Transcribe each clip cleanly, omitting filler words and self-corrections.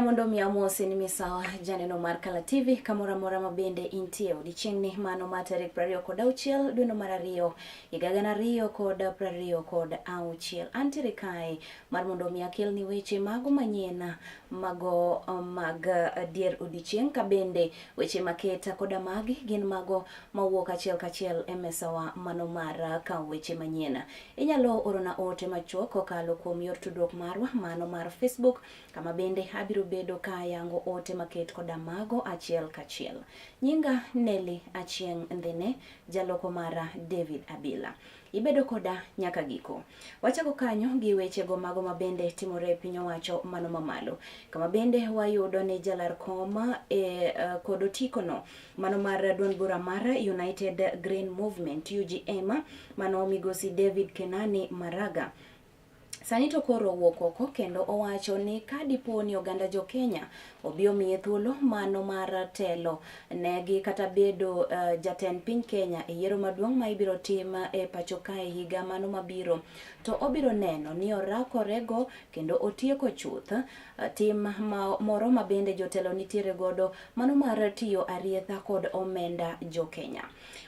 Mondo mi amose ni misawa janeno mar Kala TV kamora mora mabende intie odichiengni mano matarik 26 dwe no mar 2 higa 2026 antiere kae mar mondo mi akel ni weche mago manyien mago mag dier odichieng ka bende weche maketa koda magi gin mago mawuok achiel kachiel e mesawa mano mar ka weche manyien. Inyalo orona ote machuok kokalo kuom yor tudruok marwa mano mar Facebook kama bende abiro bedo ka yango ote maket koda mago achiel kachiel. Nyinga Nelly Achieng Ndhine, jaloko mara David Abila. Ibedo koda nyaka giko. Wachako kanyo gi weche go mago mabende timore e piny owacho mano mamalo. Kama bende wayudo ni jalar kom kod otikono mano mar duond bura mar United Green Movement UGM mano migosi David Kenani Maraga sani to koro owuok oko kendo owacho ni kadipo ni oganda jo Kenya obio miye thuolo mano mar telo negi kata bedo jatend piny Kenya e yiero maduong' ma ibiro tim e pacho kae higa mano mabiro, to obiro neno ni orakorego kendo otieko chuth tim moro mabende jotelo nitiere godo mano mar tiyo arietha kod omenda jo Kenya.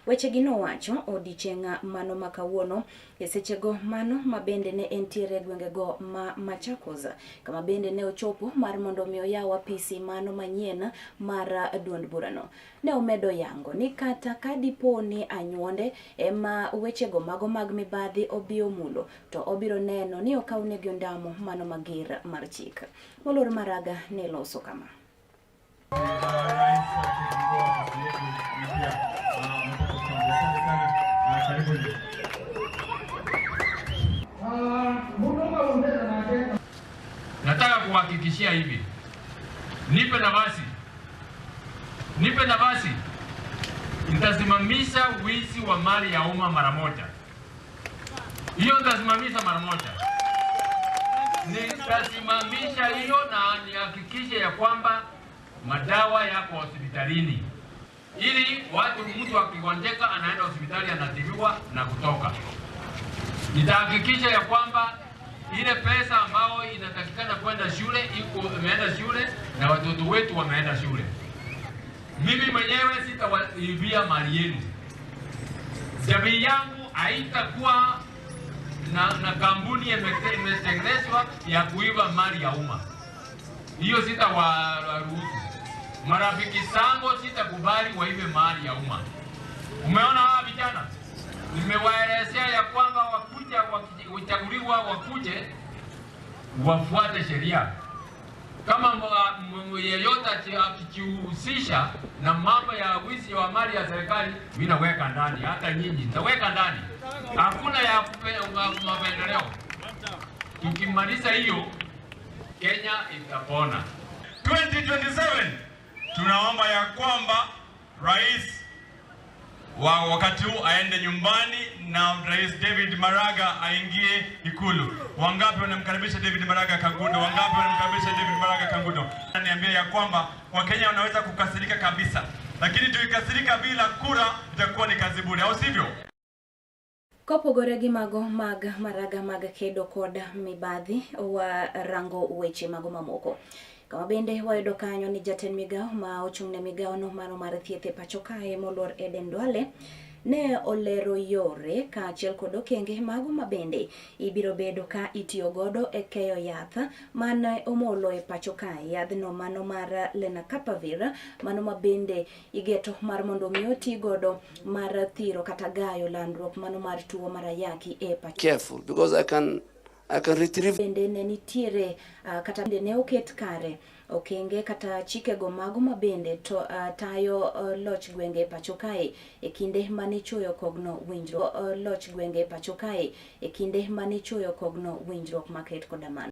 Weche gi nowacho odichieng' mano makawuono e sechego mano mabende ne entiere gwenge go ma Machakos kama bende ne ochopo mar mondo mi oyaw apisi mano manyien mar duond burano. Ne omedo yango ni kata kadipo ni anyuonde ema weche go mago mag mibadhi obio mulo to obiro neno ni okawnegi ondamo mano mager mar chik. Molor Maraga ne loso kama. Nataka kuhakikishia hivi, nipe nafasi, nitasimamisha wizi wa mali ya umma mara moja. Hiyo nitasimamisha mara moja. Nitasimamisha hiyo na nihakikishe ya kwamba madawa yako hospitalini, ili mtu akigonjeka anaenda hospitali anatibiwa na kutoka. Nitahakikisha ya kwamba ile pesa ambayo inatakikana kwenda shule imeenda shule na watoto wetu wameenda shule. Mimi mwenyewe sitawaibia mali yenu. Jamii yangu haitakuwa na kampuni imetengenezwa ya kuiba mali ya umma. Hiyo sitawaruhusu. Marafiki zangu sitakubali waibe mali ya umma. Umeona hawa vijana? Nimewaelezea ya kwamba wachaguliwa wakuje wafuate sheria. Kama yeyote akijihusisha na mambo ya wizi wa mali ya serikali, mimi naweka ndani, hata nyinyi nitaweka ndani. Hakuna ya mapendeleo. Tukimaliza hiyo, Kenya itapona. 2027 tunaomba ya kwamba rais wakati huu aende nyumbani na Rais David Maraga aingie Ikulu. Wangapi wanamkaribisha David Maraga Kangundo? Wangapi wanamkaribisha David Maraga Kangundo? Niambia ya kwamba Wakenya wanaweza kukasirika kabisa, lakini tukikasirika bila kura itakuwa ni kazi bure, au sivyo? Kopogore gi mago mag Maraga mag kedo koda mibadhi wa rango weche mago mamoko. Kama bende wayudo kanyo ni jatend migao ma ochung'ne migao no mano mar thieth e pacho kae Molor Eden Duale ne olero yore ka achiel kod okenge mago mabende ibiro bedo ka itiyo godo e keyo yath mane omolo e pacho kae. Yadhno mano mar Lenacapavir mano mabende igeto mar mondo mi oti godo mar thiro kata gayo landruok mano mar tuo mar ayaki e pacho. Careful because I can retrieve. Bende ne nitiere kata bende ne oket kare okenge kata chike go mago mabende to tayo loch gwenge pacho kae e kinde mane chuoyo kogno winjruok loch gwenge pacho kae e kinde mane chuoyo kogno winjruok maket koda mano.